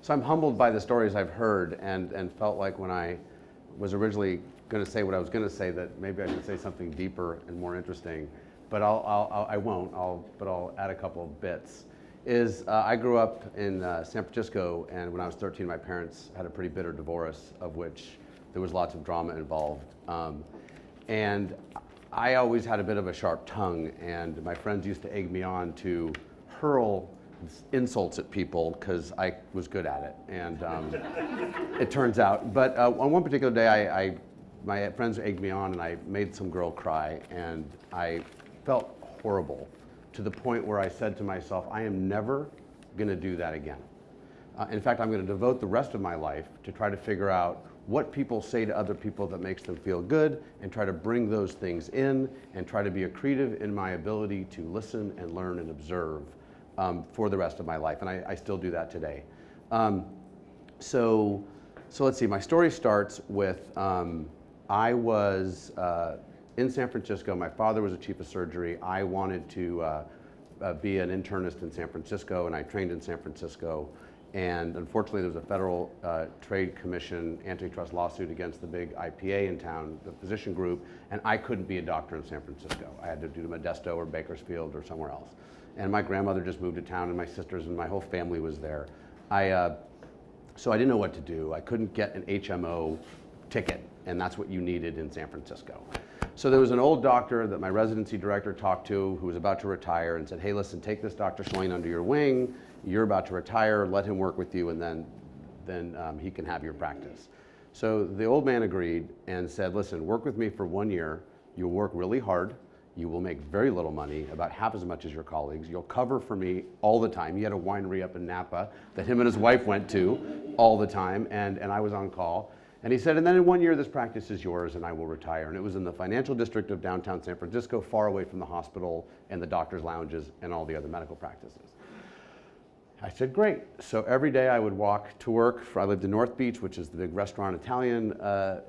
So I'm humbled by the stories I've heard, and felt like when I was originally going to say what I was going to say, that maybe I should say something deeper and more interesting. But I won't. But I'll add a couple of bits. I grew up in San Francisco, and when I was 13, my parents had a pretty bitter divorce, of which there was lots of drama involved. And I always had a bit of a sharp tongue, and my friends used to egg me on to hurl insults at people because I was good at it, and it turns out. But on one particular day, my friends egged me on, and I made some girl cry, and I felt horrible to the point where I said to myself, I am never going to do that again. In fact, I'm going to devote the rest of my life to try to figure out what people say to other people that makes them feel good, and try to bring those things in, and try to be accretive in my ability to listen and learn and observe for the rest of my life. And I still do that today. So let's see, my story starts with, I was in San Francisco. My father was a chief of surgery. I wanted to be an internist in San Francisco, and I trained in San Francisco. And unfortunately, there was a federal trade commission antitrust lawsuit against the big IPA in town, the physician group, and I couldn't be a doctor in San Francisco. I had to do Modesto or Bakersfield or somewhere else. And my grandmother just moved to town, and my sisters and my whole family was there. So I didn't know what to do. I couldn't get an HMO ticket, and that's what you needed in San Francisco. So there was an old doctor that my residency director talked to who was about to retire, and said, hey, listen, take this Dr. Shlain under your wing. You're about to retire, let him work with you, and then he can have your practice. So the old man agreed and said, listen, work with me for 1 year. You'll work really hard. You will make very little money, about half as much as your colleagues. You'll cover for me all the time. He had a winery up in Napa that him and his wife went to all the time, and I was on call. And he said, and then in 1 year, this practice is yours, and I will retire. And it was in the financial district of downtown San Francisco, far away from the hospital and the doctor's lounges and all the other medical practices. I said, great. So every day I would walk to work. I lived in North Beach, which is the big restaurant Italian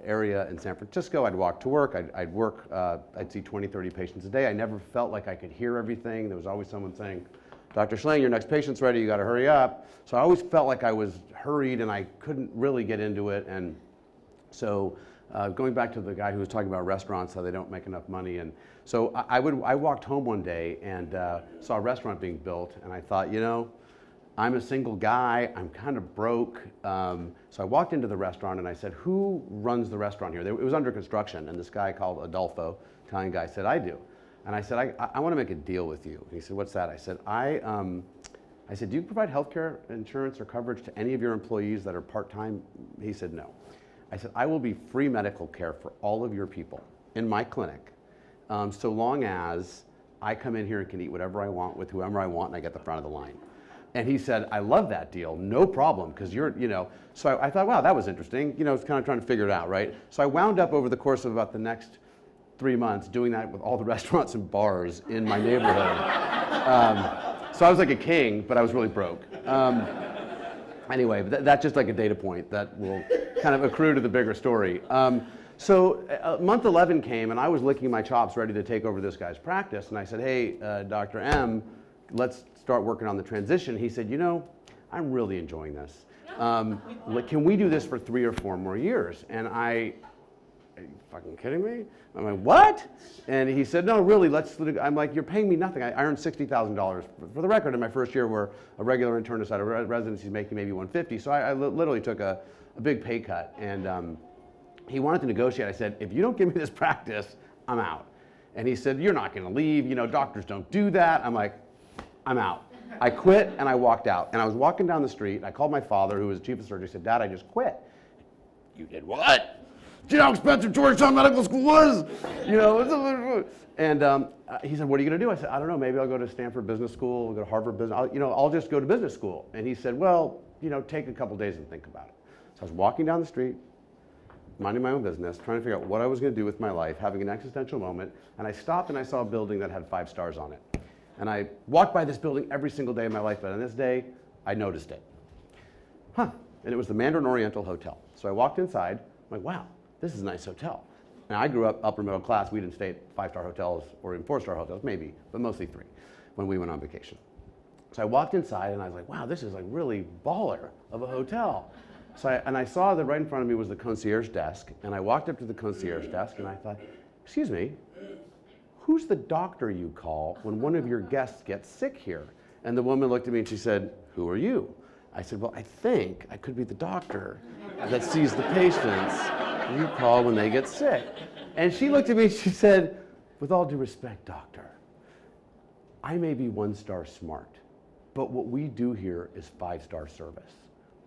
area in San Francisco. I'd walk to work. I'd work. I'd see 20, 30 patients a day. I never felt like I could hear everything. There was always someone saying, Dr. Shlain, your next patient's ready. You got to hurry up. So I always felt like I was hurried, and I couldn't really get into it. And so going back to the guy who was talking about restaurants, how they don't make enough money. And so I walked home one day and saw a restaurant being built, and I thought, you know, I'm a single guy, I'm kind of broke. So I walked into the restaurant and I said, who runs the restaurant here? It was under construction, and this guy called Adolfo, Italian guy, said, I do. And I said, I want to make a deal with you. And he said, what's that? I said, I said, do you provide healthcare insurance or coverage to any of your employees that are part-time? He said, no. I said, I will be free medical care for all of your people in my clinic, so long as I come in here and can eat whatever I want with whoever I want, and I get the front of the line. And he said, I love that deal, no problem, because you're, you know. So I thought, wow, that was interesting. You know, it's kind of trying to figure it out, right? So I wound up over the course of about the next 3 months doing that with all the restaurants and bars in my neighborhood. So I was like a king, but I was really broke. Anyway, but that's just like a data point that will kind of accrue to the bigger story. So month 11 came, and I was licking my chops ready to take over this guy's practice. And I said, hey, Dr. M, let's start working on the transition. He said, you know, I'm really enjoying this. Can we do this for 3 or 4 more years? And are you fucking kidding me? I'm like, what? And he said, no, really, I'm like, you're paying me nothing. I earned $60,000. For the record, in my first year, where a regular internist at a residency is making maybe $150. So I literally took a big pay cut. And he wanted to negotiate. I said, if you don't give me this practice, I'm out. And he said, you're not going to leave. You know, doctors don't do that. I'm like, I'm out. I quit, and I walked out. And I was walking down the street. I called my father, who was chief of surgery. I said, Dad, I just quit. You did what? Do you know how expensive Georgetown Medical School was? You know, and he said, what are you going to do? I said, I don't know. Maybe I'll go to Stanford Business School, I'll go to Harvard Business. I'll just go to business school. And he said, well, you know, take a couple days and think about it. So I was walking down the street, minding my own business, trying to figure out what I was going to do with my life, having an existential moment. And I stopped, and I saw a building that had 5 stars on it. And I walked by this building every single day of my life, but on this day, I noticed it. And it was the Mandarin Oriental Hotel. So I walked inside. I'm like, wow, this is a nice hotel. Now, I grew up upper middle class. We didn't stay at 5-star hotels or in 4-star hotels, maybe, but mostly 3 when we went on vacation. So I walked inside and I was like, wow, this is like really baller of a hotel. So I saw that right in front of me was the concierge desk, and I walked up to the concierge desk and I thought, excuse me, who's the doctor you call when one of your guests gets sick here? And the woman looked at me and she said, who are you? I said, well, I think I could be the doctor that sees the patients you call when they get sick. And she looked at me and she said, with all due respect, doctor, I may be 1-star smart, but what we do here is 5-star service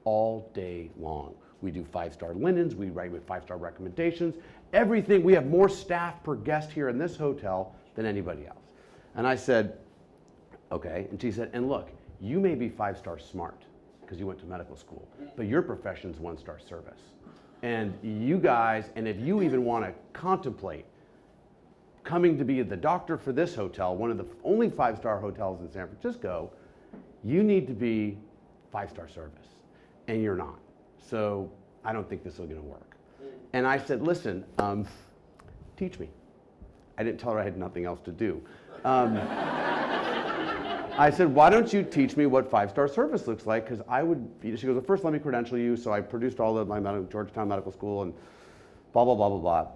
all day long. We do 5-star linens, we write with 5-star recommendations, everything. We have more staff per guest here in this hotel than anybody else. And I said, okay. And she said, and look, you may be 5-star smart because you went to medical school, but your profession's 1-star service. And you guys, and if you even want to contemplate coming to be the doctor for this hotel, one of the only 5-star hotels in San Francisco, you need to be 5-star service, and you're not. So I don't think this is going to work. And I said, listen, teach me. I didn't tell her I had nothing else to do. I said, why don't you teach me what 5-star service looks like? Because I would, she goes, well, first let me credential you. So I produced all of my Georgetown Medical School and blah, blah, blah, blah, blah.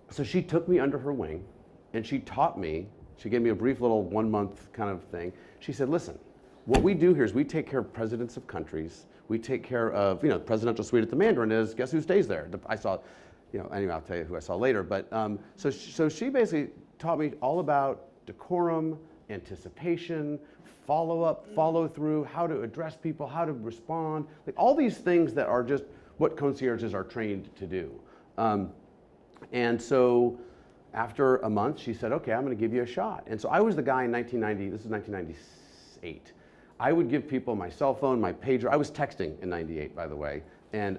So she took me under her wing and she taught me, she gave me a brief little 1-month kind of thing. She said, listen, what we do here is we take care of presidents of countries. We take care of, the presidential suite at the Mandarin is, guess who stays there? I saw, anyway, I'll tell you who I saw later. But so she basically taught me all about decorum, anticipation, follow-up, follow-through, how to address people, how to respond, like all these things that are just what concierges are trained to do. And so after a month, she said, okay, I'm going to give you a shot. And so I was the guy in 1990, this is 1998. I would give people my cell phone, my pager. I was texting in 98, by the way. And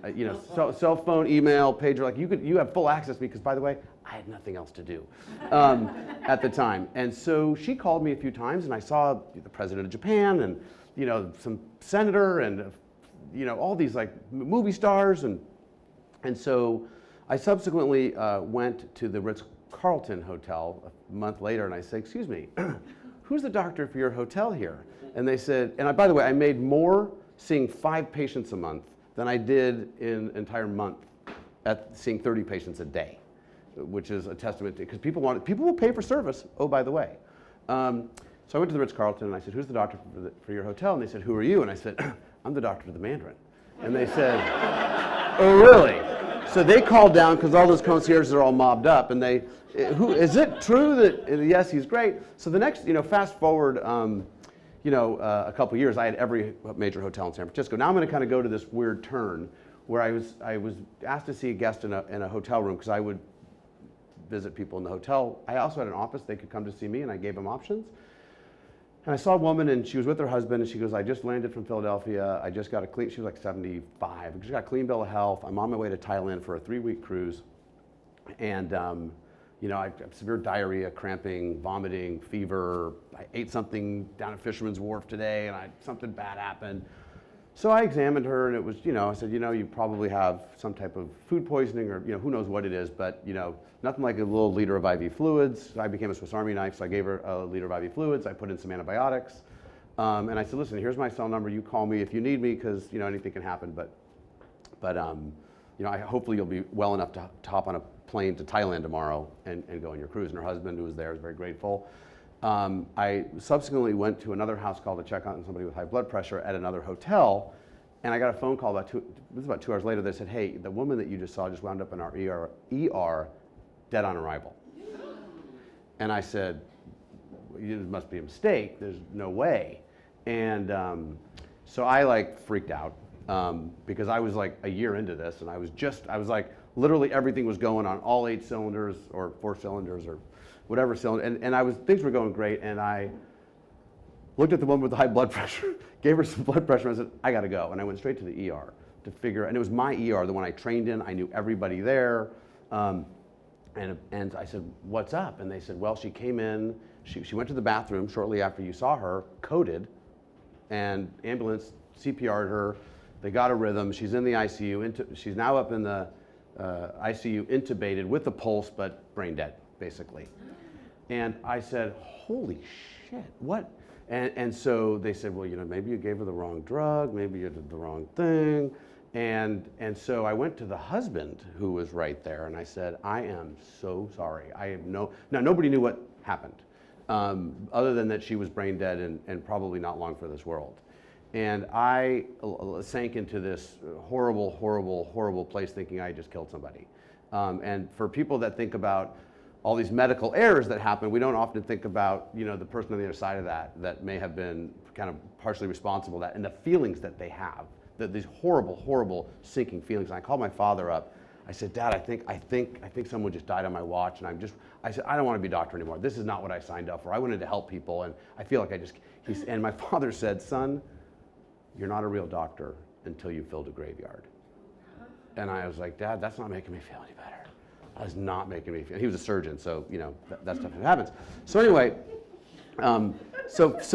cell phone, email, pager, like you have full access to me because, by the way, I had nothing else to do at the time. And so she called me a few times, and I saw the president of Japan, and some senator, and all these like movie stars, and so I subsequently went to the Ritz-Carlton Hotel a month later, and I said, "Excuse me, who's the doctor for your hotel here?" And they said, and by the way, I made more seeing 5 patients a month than I did in an entire month at seeing 30 patients a day, which is a testament to, because people will pay for service, oh, by the way. So I went to the Ritz-Carlton and I said, who's the doctor for your hotel? And they said, who are you? And I said, I'm the doctor to the Mandarin. And they said, oh, really? So they called down because all those concierges are all mobbed up, and is it true that, yes, he's great. So the next, fast forward, a couple years, I had every major hotel in San Francisco. Now I'm going to kind of go to this weird turn where I was asked to see a guest in a hotel room because I would visit people in the hotel. I also had an office. They could come to see me, and I gave them options. And I saw a woman, and she was with her husband, and she goes, I just landed from Philadelphia. I just got a clean, she was like 75. I just got a clean bill of health. I'm on my way to Thailand for a 3-week cruise. And I have severe diarrhea, cramping, vomiting, fever. I ate something down at Fisherman's Wharf today, and something bad happened. So I examined her, and it was, I said, you probably have some type of food poisoning, or, who knows what it is, but, nothing like a little liter of IV fluids. I became a Swiss Army knife, so I gave her a liter of IV fluids. I put in some antibiotics. And I said, listen, here's my cell number. You call me if you need me, because, anything can happen. But hopefully you'll be well enough to hop on a plane to Thailand tomorrow and go on your cruise. And her husband, who was there, was very grateful. I subsequently went to another house call to check on somebody with high blood pressure at another hotel, and I got a phone call about 2 hours later. They said, hey, the woman that you just saw just wound up in our ER dead on arrival. And I said, it must be a mistake. There's no way. And so I freaked out because I was like a year into this, and I was like, literally everything was going on all 8 cylinders or 4 cylinders or whatever cylinder, and things were going great, and I looked at the woman with the high blood pressure, gave her some blood pressure, and I said, I gotta go. And I went straight to the ER to figure, and it was my ER, the one I trained in. I knew everybody there. And I said, what's up? And they said, well, she came in, she went to the bathroom shortly after you saw her, coded, and ambulance CPR'd her. They got a rhythm. She's in the ICU. She's now up in the ICU, intubated with a pulse, but brain dead, basically. And I said, holy shit, what? And so they said, well, maybe you gave her the wrong drug, maybe you did the wrong thing. And so I went to the husband who was right there, and I said, I am so sorry. Now nobody knew what happened, other than that she was brain dead and probably not long for this world. And I sank into this horrible, horrible, horrible place thinking I just killed somebody. And for people that think about all these medical errors that happen, we don't often think about the person on the other side of that may have been kind of partially responsible for that, and the feelings that they have, these horrible, horrible sinking feelings. And I called my father up. I said, Dad, I think someone just died on my watch, and I said, I don't want to be a doctor anymore. This is not what I signed up for. I wanted to help people, and I feel like and my father said, son, you're not a real doctor until you filled a graveyard. And I was like, Dad, that's not making me feel any better. That's not making me feel. He was a surgeon, so that stuff happens. So anyway, so it's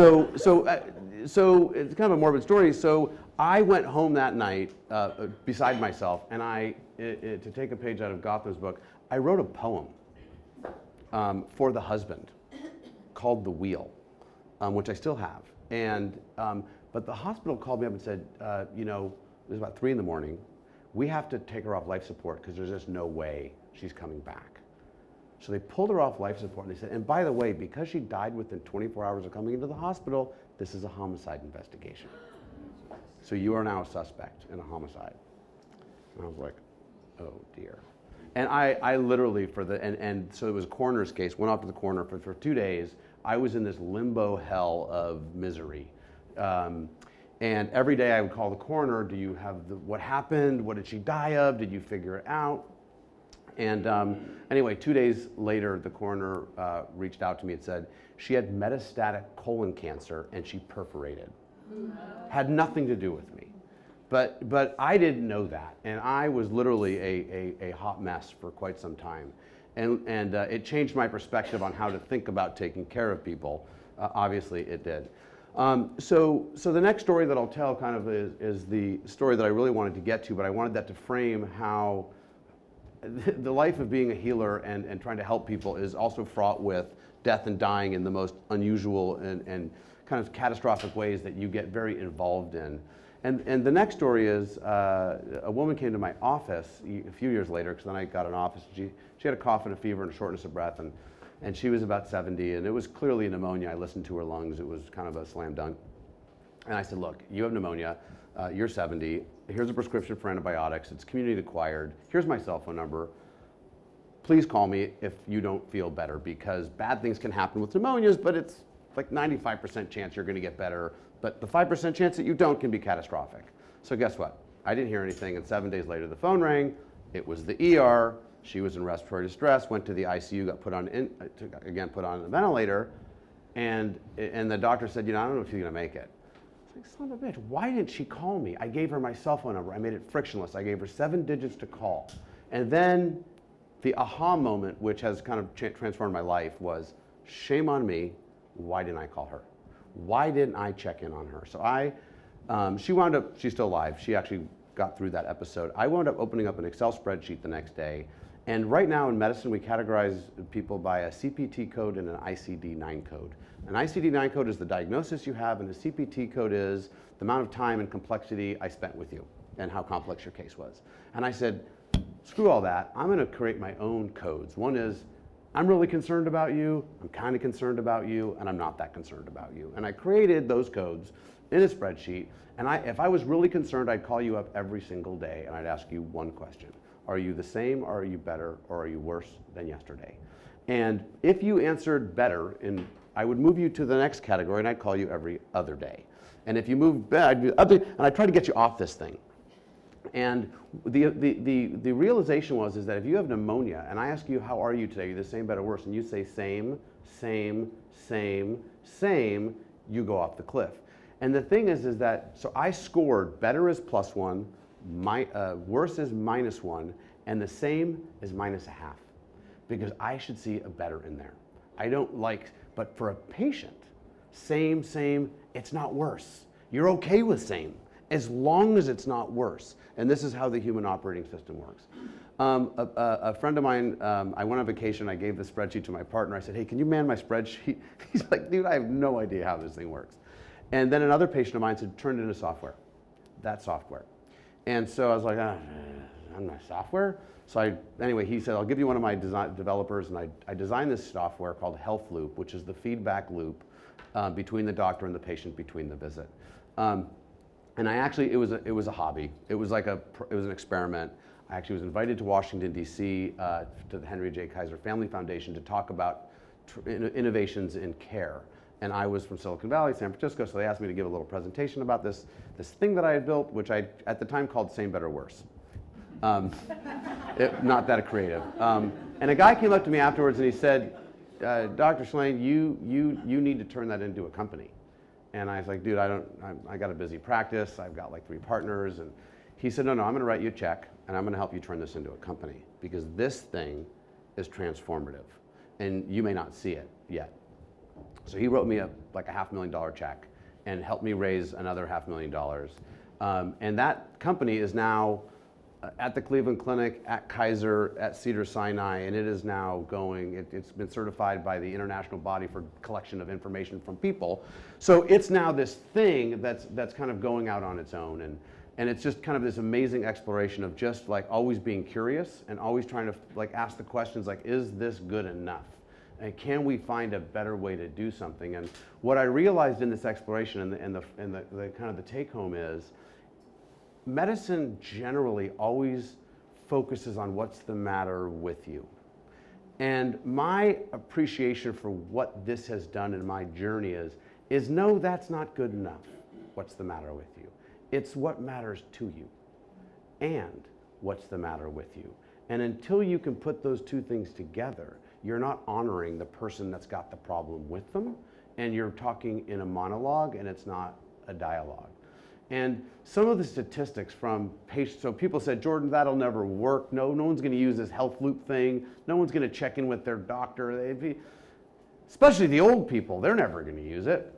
kind of a morbid story. So I went home that night beside myself, and to take a page out of Gotham's book, I wrote a poem for the husband called "The Wheel," which I still have. And but the hospital called me up and said, it was about 3 a.m. We have to take her off life support because there's just no way she's coming back. So they pulled her off life support, and they said, and by the way, because she died within 24 hours of coming into the hospital, this is a homicide investigation. So you are now a suspect in a homicide. And I was like, oh dear. And I literally, and so it was a coroner's case, went off to the coroner for 2 days. I was in this limbo hell of misery. And every day I would call the coroner, do you have what happened? What did she die of? Did you figure it out? And anyway, 2 days later, the coroner reached out to me and said she had metastatic colon cancer and she perforated. Had nothing to do with me. But I didn't know that. And I was literally a hot mess for quite some time. And it changed my perspective on how to think about taking care of people. Obviously, it did. So the next story that I'll tell kind of is the story that I really wanted to get to, but I wanted that to frame how the life of being a healer and trying to help people is also fraught with death and dying in the most unusual and kind of catastrophic ways that you get very involved in. And the next story is a woman came to my office a few years later, because then I got an office. She had a cough and a fever and a shortness of breath, and she was about 70, and it was clearly pneumonia. I listened to her lungs. It was kind of a slam dunk. And I said, look, you have pneumonia. You're 70. Here's a prescription for antibiotics. It's community acquired. Here's my cell phone number. Please call me if you don't feel better, because bad things can happen with pneumonias, but it's like 95% chance you're going to get better. But the 5% chance that you don't can be catastrophic. So guess what? I didn't hear anything, and 7 days later the phone rang. It was the ER. She was in respiratory distress, went to the ICU, got put on a ventilator, and the doctor said, I don't know if you're going to make it. It's like, son of a bitch, why didn't she call me? I gave her my cell phone number. I made it frictionless. I gave her 7 digits to call. And then the aha moment, which has kind of transformed my life, was shame on me. Why didn't I call her? Why didn't I check in on her? So she wound up, she's still alive. She actually got through that episode. I wound up opening up an Excel spreadsheet the next day. And right now in medicine, we categorize people by a CPT code and an ICD-9 code. An ICD-9 code is the diagnosis you have, and the CPT code is the amount of time and complexity I spent with you and how complex your case was. And I said, screw all that. I'm going to create my own codes. One is, I'm really concerned about you, I'm kind of concerned about you, and I'm not that concerned about you. And I created those codes in a spreadsheet, and if I was really concerned, I'd call you up every single day and I'd ask you one question. Are you the same, or are you better, or are you worse than yesterday? And if you answered better, I would move you to the next category, and I'd call you every other day. And if you moved bad, and I'd try to get you off this thing. And the realization is that if you have pneumonia, and I ask you, how are you today? Are you the same, better, worse? And you say same, same, same, same, you go off the cliff. And the thing is that, so I scored better is +1, worse is -1, and the same is -0.5, because I should see a better in there. I don't like, but for a patient, same, it's not worse. You're okay with same, as long as it's not worse. And this is how the human operating system works. A friend of mine, I went on vacation, I gave the spreadsheet to my partner. I said, hey, can you man my spreadsheet? He's like, dude, I have no idea how this thing works. And then another patient of mine said, turn it into software, that software. And so I was like, I'm not software. So anyway, he said, I'll give you one of my developers, and I designed this software called Health Loop, which is the feedback loop between the doctor and the patient between the visit. And I actually, it was a hobby. It was like it was an experiment. I actually was invited to Washington, D.C. To the Henry J. Kaiser Family Foundation to talk about innovations in care. And I was from Silicon Valley, San Francisco, so they asked me to give a little presentation about this thing that I had built, which I, at the time, called Same, Better, Worse. Not that creative. And a guy came up to me afterwards and he said, Dr. Shlain, you need to turn that into a company. And I was like, dude, I got a busy practice. I've got like 3 partners. And he said, no, I'm going to write you a check and I'm going to help you turn this into a company because this thing is transformative and you may not see it yet. So he wrote me like a $500,000 check and helped me raise another $500,000. And that company is now at the Cleveland Clinic, at Kaiser, at Cedars-Sinai, and it is now going, it's been certified by the International Body for Collection of Information from People. So it's now this thing that's kind of going out on its own, and it's just kind of this amazing exploration of just like always being curious and always trying to like ask the questions like, is this good enough? And can we find a better way to do something? And what I realized in this exploration and the kind of the take home is, medicine generally always focuses on what's the matter with you. And my appreciation for what this has done in my journey is no, that's not good enough. What's the matter with you? It's what matters to you and what's the matter with you. And until you can put those two things together, you're not honoring the person that's got the problem with them, and you're talking in a monologue and it's not a dialogue. And some of the statistics from patients, so people said, Jordan, that'll never work. No one's going to use this health loop thing. No one's going to check in with their doctor. Especially the old people, they're never going to use it.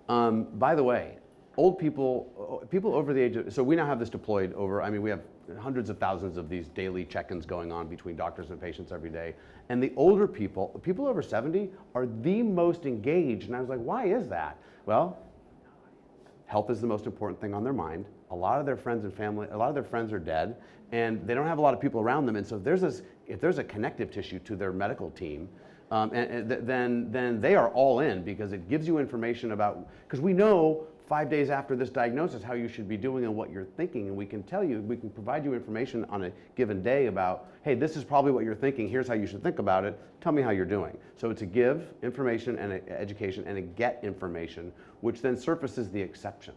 By the way, old people over the age of, so we now have this deployed over, I mean, we have hundreds of thousands of these daily check-ins going on between doctors and patients every day. And the older people over 70 are the most engaged. And I was like, why is that? Well, health is the most important thing on their mind. A lot of their friends and family, a lot of their friends are dead, and they don't have a lot of people around them. And so if there's a connective tissue to their medical team, then they are all in because it gives you information about, because we know 5 days after this diagnosis how you should be doing and what you're thinking, and we can tell you, we can provide you information on a given day about, hey, this is probably what you're thinking, here's how you should think about it, tell me how you're doing. So it's a give information and a education and a get information, which then surfaces the exception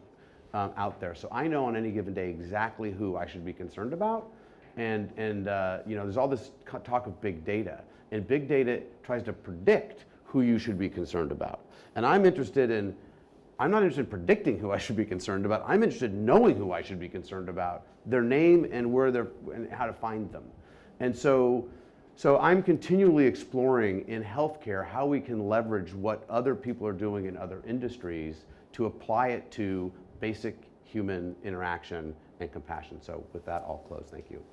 out there. So I know on any given day exactly who I should be concerned about, and you know, there's all this talk of big data, and big data tries to predict who you should be concerned about. And I'm not interested in predicting who I should be concerned about. I'm interested in knowing who I should be concerned about, their name and where they're, and how to find them. And so I'm continually exploring in healthcare how we can leverage what other people are doing in other industries to apply it to basic human interaction and compassion. So with that, I'll close. Thank you.